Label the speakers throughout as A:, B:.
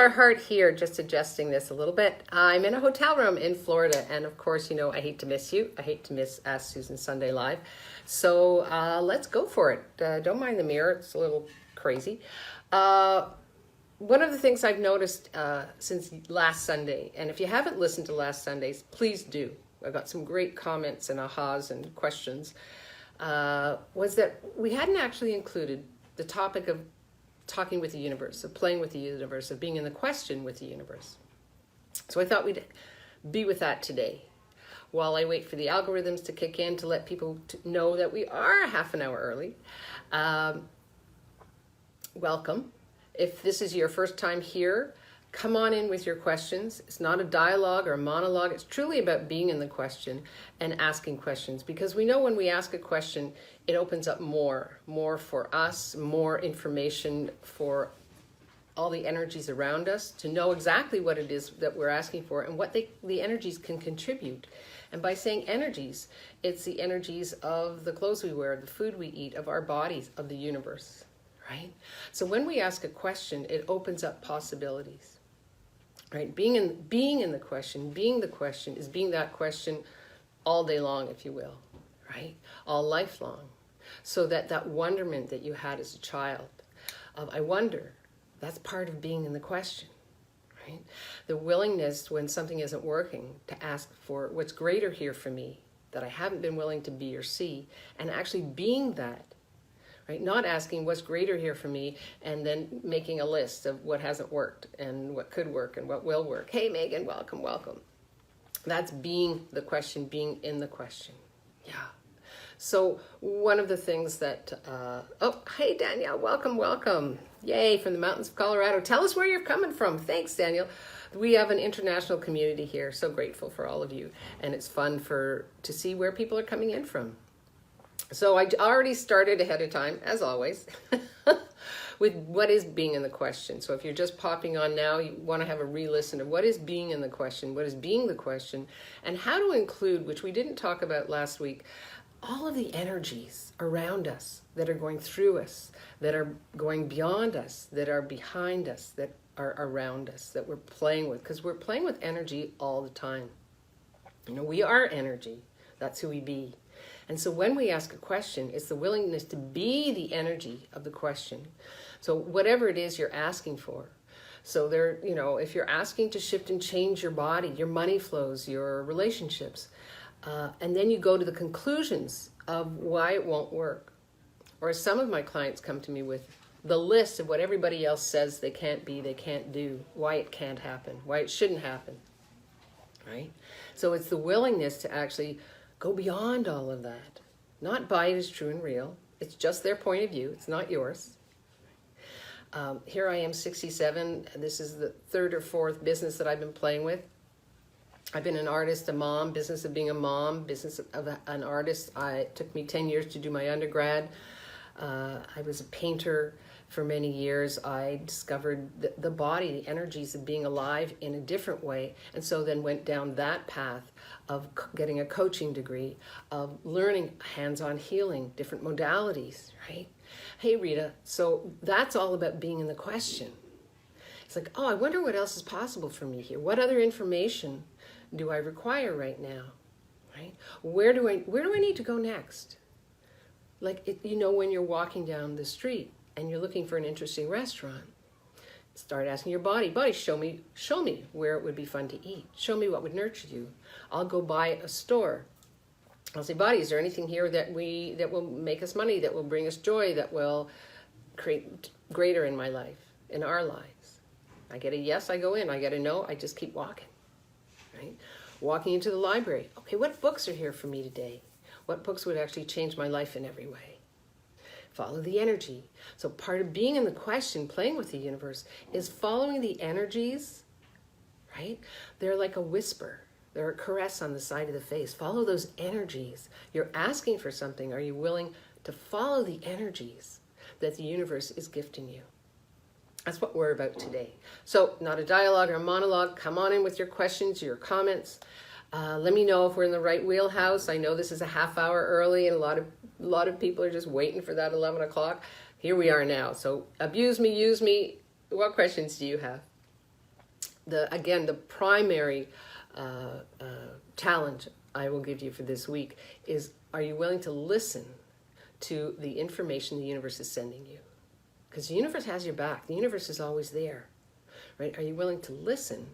A: Lazar, Hart here, just adjusting this a little bit. I'm in a hotel room in Florida, and of course, you know, I hate to miss you. I hate to miss Ask Susan Sunday Live. So let's go for it. Don't mind the mirror, it's a little crazy. One of the things I've noticed since last Sunday, and if you haven't listened to last Sunday's, please do. I got some great comments and ahas and questions, was that we hadn't actually included the topic of talking with the universe, of playing with the universe, of being in the question with the universe. So I thought we'd be with that today while I wait for the algorithms to kick in to let people know that we are half an hour early. Welcome. If this is your first time here, come on in with your questions. It's not a dialogue or a monologue. It's truly about being in the question and asking questions, because we know when we ask a question, it opens up more for us, more information for all the energies around us to know exactly what it is that we're asking for and what the energies can contribute. And by saying energies, it's the energies of the clothes we wear, the food we eat, of our bodies, of the universe, right? So when we ask a question, it opens up possibilities. Right, being in the question, being the question is being that question all day long, if you will, right? All lifelong. So that wonderment that you had as a child of, I wonder, that's part of being in the question, right? The willingness when something isn't working to ask for what's greater here for me that I haven't been willing to be or see, and actually being that. Right? Not asking what's greater here for me and then making a list of what hasn't worked and what could work and what will work. Hey, Megan, welcome, welcome. That's being the question, being in the question. Yeah. So one of the things that, oh, hey, Danielle, welcome, welcome. Yay, from the mountains of Colorado. Tell us where you're coming from. Thanks, Daniel. We have an international community here. So grateful for all of you. And it's fun to see where people are coming in from. So I already started ahead of time, as always, with what is being in the question. So if you're just popping on now, you want to have a re-listen of what is being in the question, what is being the question, and how to include, which we didn't talk about last week, all of the energies around us that are going through us, that are going beyond us, that are behind us, that are around us, that we're playing with, because we're playing with energy all the time. You know, we are energy. That's who we be. And so when we ask a question, it's the willingness to be the energy of the question. So whatever it is you're asking for. So there, you know, if you're asking to shift and change your body, your money flows, your relationships, and then you go to the conclusions of why it won't work. Or as some of my clients come to me with the list of what everybody else says they can't be, they can't do, why it can't happen, why it shouldn't happen, right? So it's the willingness to actually go beyond all of that. Not buy it as true and real. It's just their point of view. It's not yours. Here I am, 67. This is the third or fourth business that I've been playing with. I've been an artist, a mom, business of being a mom, business of an artist. It took me 10 years to do my undergrad. I was a painter for many years. I discovered the body, the energies of being alive in a different way, and so then went down that path of getting a coaching degree, of learning hands-on healing, different modalities, right? Hey, Rita, so that's all about being in the question. It's like, oh, I wonder what else is possible for me here. What other information do I require right now, right? Where do I need to go next? Like, you know, when you're walking down the street and you're looking for an interesting restaurant, start asking your body, show me where it would be fun to eat. Show me what would nurture you. I'll go by a store. I'll say, body, is there anything here that will make us money, that will bring us joy, that will create greater in my life, in our lives? I get a yes, I go in. I get a no, I just keep walking, right? Walking into the library. Okay, what books are here for me today? What books would actually change my life in every way? Follow the energy. So part of being in the question, playing with the universe, is following the energies, right? They're like a whisper. They're a caress on the side of the face. Follow those energies. You're asking for something. Are you willing to follow the energies that the universe is gifting you? That's what we're about today. So not a dialogue or a monologue. Come on in with your questions, your comments. Let me know if we're in the right wheelhouse. I know this is a half hour early and a lot of people are just waiting for that 11 o'clock. Here we are now. So abuse me, use me. What questions do you have? Again, the primary challenge I will give you for this week is, are you willing to listen to the information the universe is sending you? Because the universe has your back. The universe is always there, right? Are you willing to listen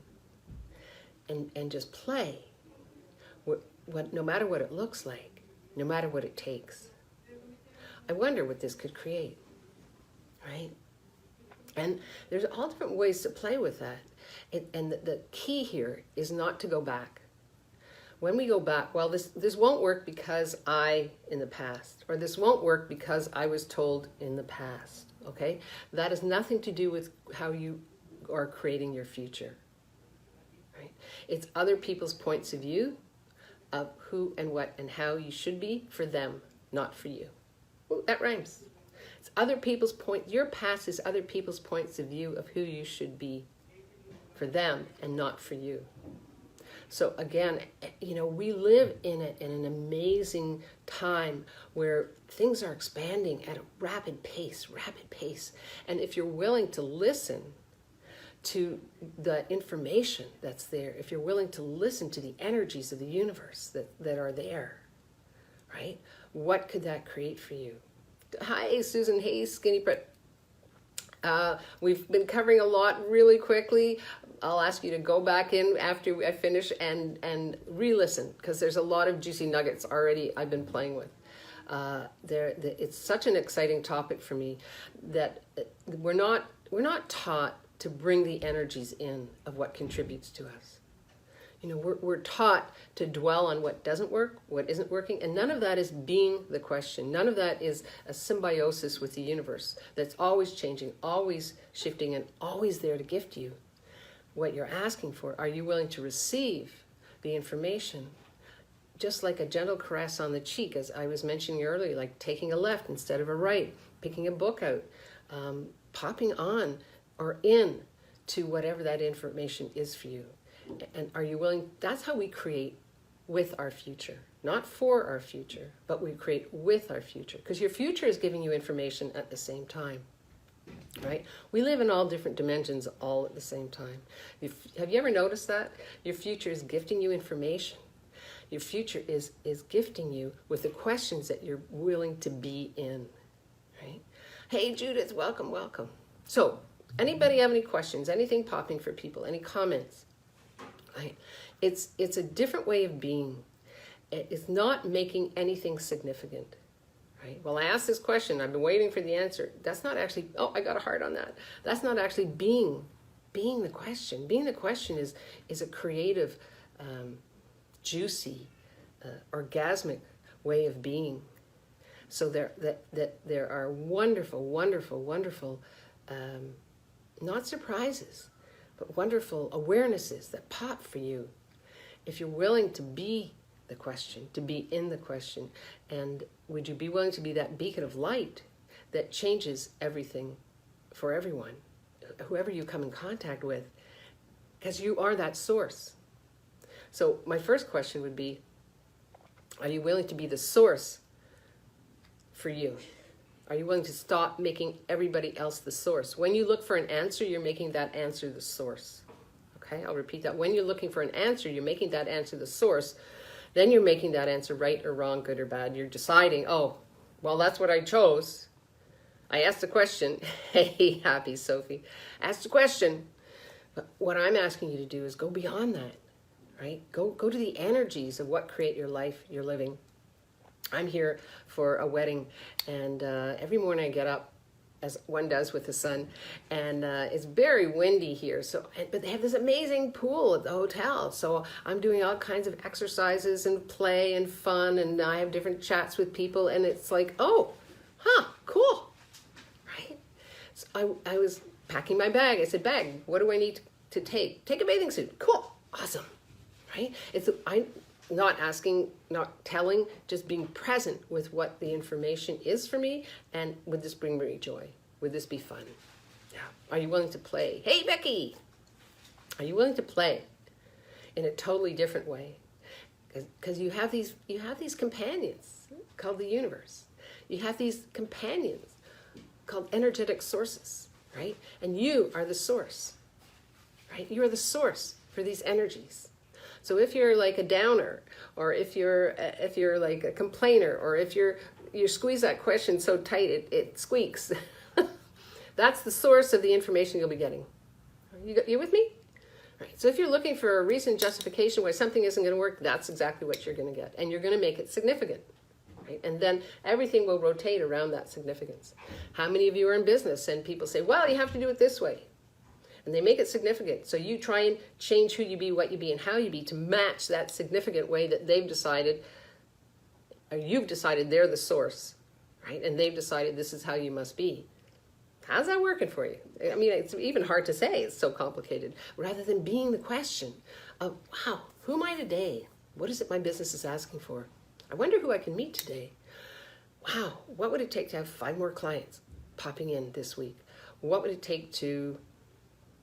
A: and just play, no matter what it looks like, no matter what it takes? I wonder what this could create, right? And there's all different ways to play with that. And the key here is not to go back. When we go back, well, this won't work because in the past, or this won't work because I was told in the past, okay? That has nothing to do with how you are creating your future, right? It's other people's points of view of who and what and how you should be for them, not for you. Ooh, that rhymes. It's other people's your past is other people's points of view of who you should be for them and not for you. So again, we live in an amazing time where things are expanding at a rapid pace. And if you're willing to listen to the information that's there, if you're willing to listen to the energies of the universe that are there, right? What could that create for you? Hi, Susan. Hey, Skinny Pret. We've been covering a lot really quickly. I'll ask you to go back in after I finish and re-listen, because there's a lot of juicy nuggets already I've been playing with. It's such an exciting topic for me that we're not taught to bring the energies in of what contributes to us. We're taught to dwell on what doesn't work, what isn't working, and none of that is being the question. None of that is a symbiosis with the universe that's always changing, always shifting, and always there to gift you what you're asking for. Are you willing to receive the information? Just like a gentle caress on the cheek, as I was mentioning earlier, like taking a left instead of a right, picking a book out, popping on or in to whatever that information is for you. And are you willing? That's how we create with our future, not for our future, but we create with our future, because your future is giving you information at the same time, right? We live in all different dimensions all at the same time. Have you ever noticed that? Your future is gifting you information. Your future is gifting you with the questions that you're willing to be in, right? Hey, Judith, welcome. So, anybody have any questions? Anything popping for people? Any comments? Right. It's a different way of being. It's not making anything significant, right? Well, I asked this question. I've been waiting for the answer. That's not actually, I got a heart on that. That's not actually being the question. Being the question is a creative, juicy, orgasmic way of being. So there are wonderful, not surprises, but wonderful awarenesses that pop for you if you're willing to be the question, to be in the question. And would you be willing to be that beacon of light that changes everything for everyone, whoever you come in contact with, because you are that source. So my first question would be, are you willing to be the source for you? Are you willing to stop making everybody else the source? When you look for an answer, you're making that answer the source. Okay, I'll repeat that. When you're looking for an answer, you're making that answer the source. Then you're making that answer right or wrong, good or bad. You're deciding, well, that's what I chose. I asked a question. Hey, happy Sophie. Asked a question. But what I'm asking you to do is go beyond that, right? Go to the energies of what create your life you're living. I'm here for a wedding, and every morning I get up, as one does with the sun, and it's very windy here. But they have this amazing pool at the hotel, so I'm doing all kinds of exercises and play and fun, and I have different chats with people, and it's like, cool, right? So I was packing my bag. I said, bag, what do I need to take? Take a bathing suit. Cool, awesome, right? Not asking, not telling, just being present with what the information is for me, and would this bring me joy? Would this be fun? Yeah. Are you willing to play? Hey, Becky! Are you willing to play in a totally different way? Because you have these companions called the universe. You have these companions called energetic sources, right? And you are the source, right? You're the source for these energies. So if you're like a downer, or if you're like a complainer, or if you squeeze that question so tight it squeaks, that's the source of the information you'll be getting. You with me? Right. So if you're looking for a reason, justification why something isn't going to work, that's exactly what you're going to get, and you're going to make it significant. Right? And then everything will rotate around that significance. How many of you are in business and people say, well, you have to do it this way? And they make it significant. So you try and change who you be, what you be, and how you be to match that significant way that they've decided, or you've decided they're the source, right? And they've decided this is how you must be. How's that working for you? I mean, it's even hard to say. It's so complicated. Rather than being the question of, wow, who am I today? What is it my business is asking for? I wonder who I can meet today. Wow, what would it take to have 5 more clients popping in this week? What would it take to,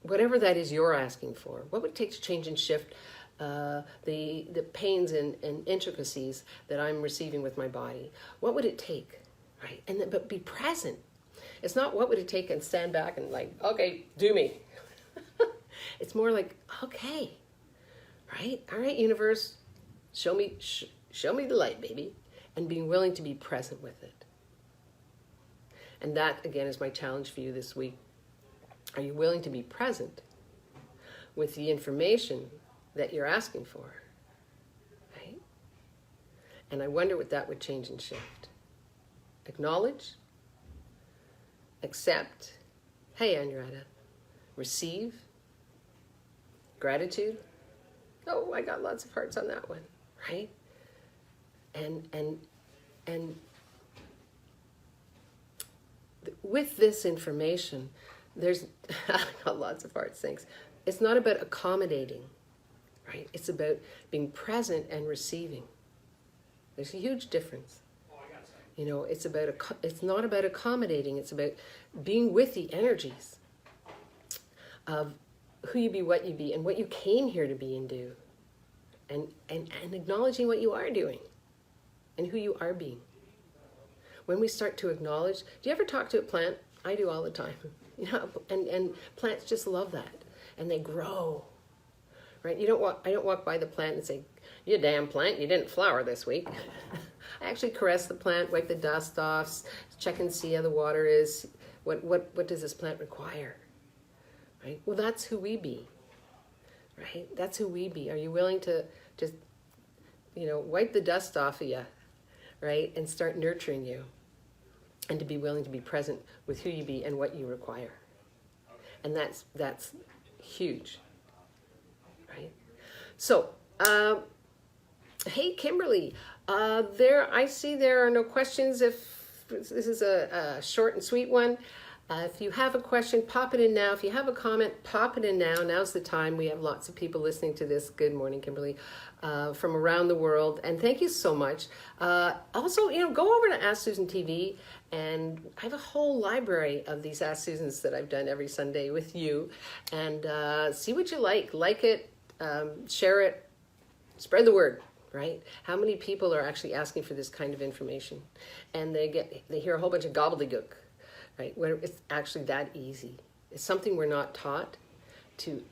A: whatever that is you're asking for, what would it take to change and shift the pains and intricacies that I'm receiving with my body? What would it take, right? And then, but be present. It's not what would it take and stand back and like, okay, do me. It's more like, okay, right? All right, universe, show me the light, baby. And being willing to be present with it. And that, again, is my challenge for you this week. Are you willing to be present with the information that you're asking for? Right? And I wonder what that would change and shift. Acknowledge. Accept. Hey, Anurata. Receive. Gratitude. Oh, I got lots of hearts on that one. Right? And with this information, there's I got lots of hearts, thanks. It's not about accommodating, right? It's about being present and receiving. There's a huge difference. You know, it's not about accommodating. It's about being with the energies of who you be, what you be, and what you came here to be and do, and acknowledging what you are doing and who you are being. When we start to acknowledge, do you ever talk to a plant? I do all the time. You know, and plants just love that, and they grow. Right? I don't walk by the plant and say, "You damn plant, you didn't flower this week." I actually caress the plant, wipe the dust off, check and see how the water is. What does this plant require? Right? Well, that's who we be. Right? That's who we be. Are you willing to just, wipe the dust off of you, right, and start nurturing you, and to be willing to be present with who you be and what you require? And that's huge. Right? So, hey, Kimberly, I see there are no questions. If this is a short and sweet one, if you have a question, pop it in now. If you have a comment, pop it in now. Now's the time. We have lots of people listening to this. Good morning, Kimberly, from around the world. And thank you so much. Also, go over to Ask Susan TV, and I have a whole library of these Ask Susans that I've done every Sunday with you. And see what you like. Like it, share it, spread the word. Right? How many people are actually asking for this kind of information, and they hear a whole bunch of gobbledygook, right? Where it's actually that easy. It's something we're not taught to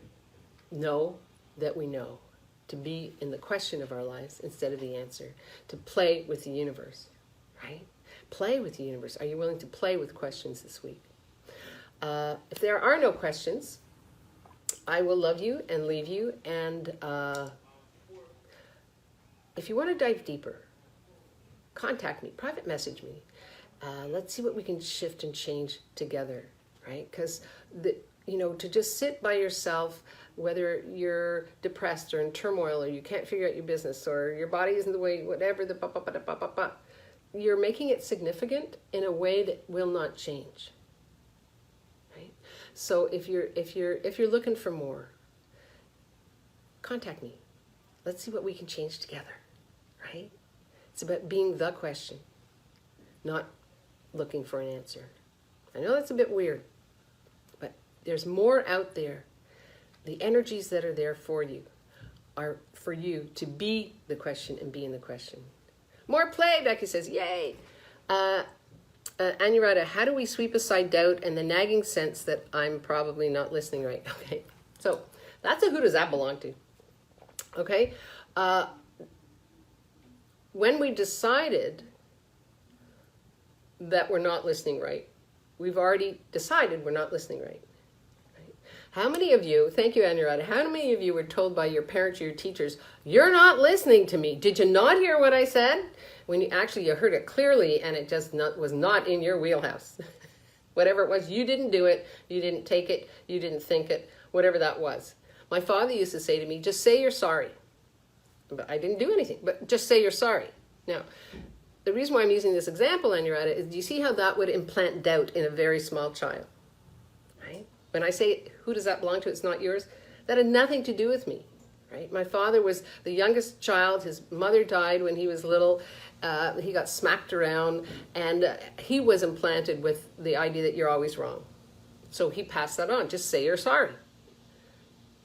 A: know that we know, to be in the question of our lives instead of the answer, to play with the universe, right? Play with the universe. Are you willing to play with questions this week? If there are no questions, I will love you and leave you, and if you want to dive deeper, contact me, private message me. Let's see what we can shift and change together, right? Because, to just sit by yourself, whether you're depressed or in turmoil, or you can't figure out your business, or your body isn't the way, whatever, you're making it significant in a way that will not change, right? So if you're looking for more, contact me. Let's see what we can change together. Right? It's about being the question, not looking for an answer. I know that's a bit weird, but there's more out there. The energies that are there for you are for you to be the question and be in the question. More play, Becky says, yay! Anurata, how do we sweep aside doubt and the nagging sense that I'm probably not listening right? Okay, so That's a who does that belong to? Okay? When we decided that we're not listening right, we've already decided we're not listening right. How many of you, thank you, Anurada, how many of you were told by your parents or your teachers, you're not listening to me? Did you not hear what I said? When you actually, you heard it clearly and it just was not in your wheelhouse. Whatever it was, you didn't do it, you didn't take it, you didn't think it, whatever that was. My father used to say to me, just say you're sorry. But I didn't do anything, but just say you're sorry. Now, the reason why I'm using this example, Anurada, is do you see how that would implant doubt in a very small child? Right? When I say, who does that belong to? It's not yours. That had nothing to do with me, right? My father was the youngest child. His mother died when he was little. He got smacked around, and he was implanted with the idea that you're always wrong. So he passed that on. Just say you're sorry.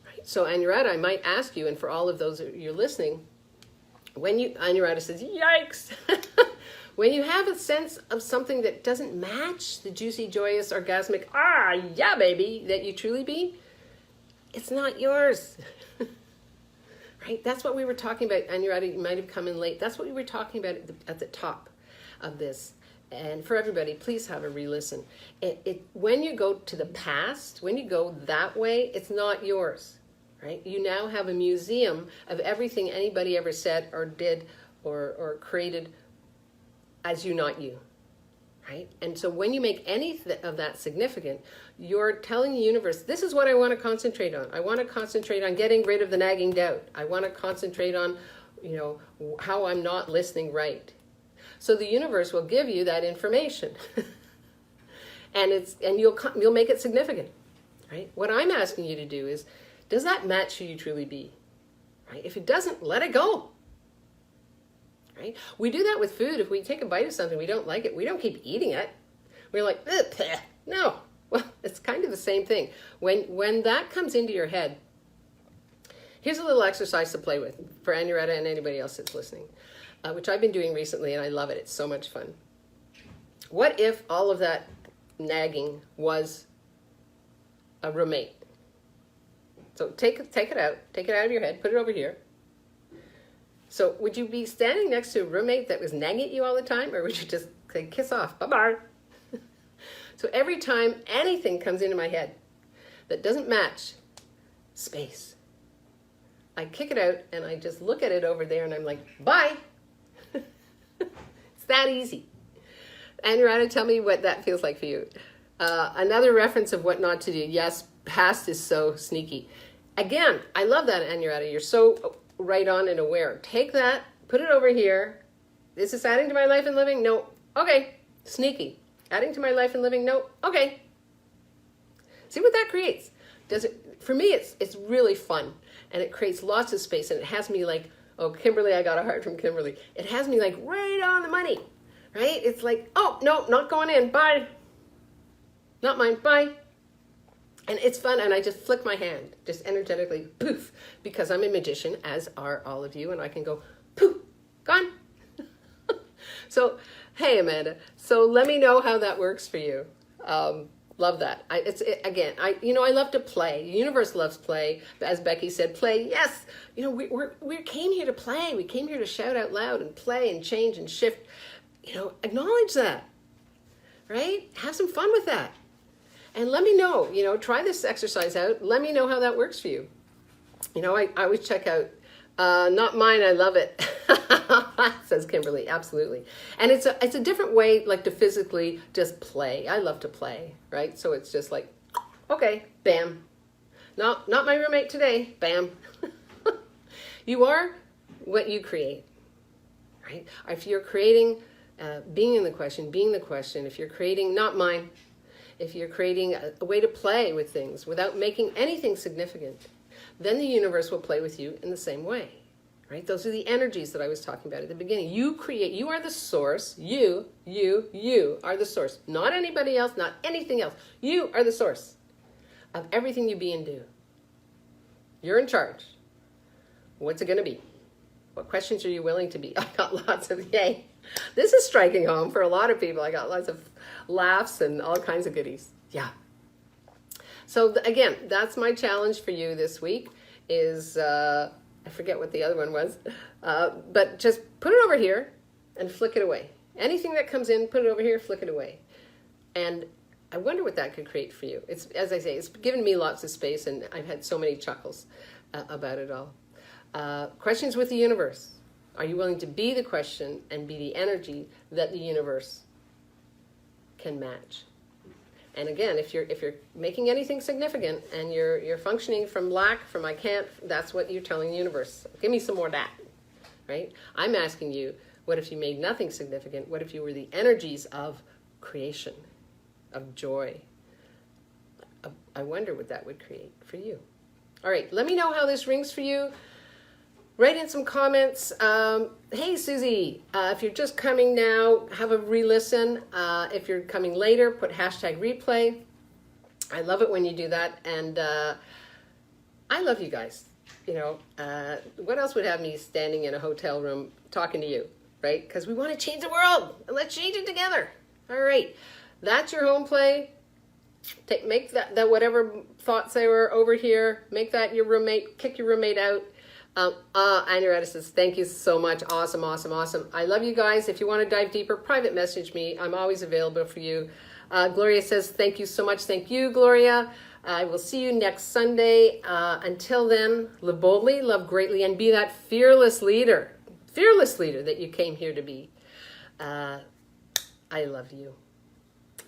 A: Right? So Anurada, I might ask you, and for all of those of you listening, when you, Anurada says, yikes! When you have a sense of something that doesn't match the juicy, joyous, orgasmic, yeah, baby, that you truly be, it's not yours. Right? That's what we were talking about. Anurada, you might have come in late. That's what we were talking about at the top of this. And for everybody, please have a re-listen. When you go to the past, when you go that way, it's not yours. Right? You now have a museum of everything anybody ever said or did or created as you, not you, right? And so when you make any of that significant, you're telling the universe, this is what I want to concentrate on. I want to concentrate on getting rid of the nagging doubt. I want to concentrate on, how I'm not listening right. So the universe will give you that information, and you'll make it significant, right? What I'm asking you to do is, does that match who you truly be, right? If it doesn't, let it go. Right? We do that with food. If we take a bite of something, we don't like it, we don't keep eating it. We're like, no. Well, it's kind of the same thing. When that comes into your head, here's a little exercise to play with for Anurada and anybody else that's listening, which I've been doing recently, and I love it. It's so much fun. What if all of that nagging was a roommate? So take it out of your head, put it over here. So would you be standing next to a roommate that was nagging at you all the time, or would you just say, kiss off, bye-bye? So every time anything comes into my head that doesn't match, space. I kick it out and I just look at it over there and I'm like, bye. It's that easy. Anurada, tell me what that feels like for you. Another reference of what not to do. Yes, past is so sneaky. Again, I love that, Anurada. You're so right on and aware. Take that, put it over here. Is this adding to my life and living? No. Okay. Sneaky. Adding to my life and living? No. Okay. See what that creates. For me, it's really fun, and it creates lots of space, and it has me like, oh, Kimberly, I got a heart from Kimberly. It has me like right on the money, right? It's like, oh, no, not going in. Bye. Not mine. Bye. And it's fun, and I just flick my hand, just energetically, poof, because I'm a magician, as are all of you, and I can go, poof, gone. So, hey, Amanda, so let me know how that works for you. Love that. I love to play. The universe loves play. As Becky said, play, yes. We came here to play. We came here to shout out loud and play and change and shift. Acknowledge that, right? Have some fun with that. And let me know, try this exercise out. Let me know how that works for you. I always check out, not mine, I love it, says Kimberly, absolutely. And it's a different way, like to physically just play. I love to play, right? So it's just like, okay, bam. Not my roommate today, bam. You are what you create, right? If you're creating, being the question, if you're creating, not mine, if you're creating a way to play with things without making anything significant, then the universe will play with you in the same way, right? Those are the energies that I was talking about at the beginning. You create, you are the source, you are the source, not anybody else, not anything else. You are the source of everything you be and do. You're in charge. What's it going to be? What questions are you willing to be? I got lots of yay. This is striking home for a lot of people. I got lots of laughs and all kinds of goodies. Yeah. So again, that's my challenge for you this week is, I forget what the other one was, but just put it over here and flick it away. Anything that comes in, put it over here, flick it away. And I wonder what that could create for you. It's, as I say, it's given me lots of space, and I've had so many chuckles about it all. Questions with the universe. Are you willing to be the question and be the energy that the universe can match? And again, if you're making anything significant and you're functioning from lack, from I can't, that's what you're telling the universe. Give me some more of that, right? I'm asking you, what if you made nothing significant? What if you were the energies of creation, of joy? I wonder what that would create for you. All right, let me know how this rings for you. Write in some comments. Hey, Susie, if you're just coming now, have a re-listen. If you're coming later, put hashtag replay. I love it when you do that. And I love you guys. You know, what else would have me standing in a hotel room talking to you, right? Because we want to change the world. And let's change it together. All right. That's your home play. Make that whatever thoughts they were over here, make that your roommate, kick your roommate out. Anuretta says, thank you so much. Awesome, awesome, awesome. I love you guys. If you want to dive deeper, private message me. I'm always available for you. Gloria says, thank you so much. Thank you, Gloria. I will see you next Sunday. Until then, live boldly, love greatly, and be that fearless leader that you came here to be. I love you.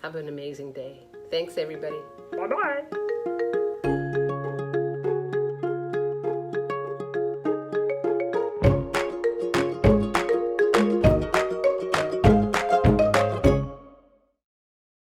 A: Have an amazing day. Thanks, everybody. Bye-bye.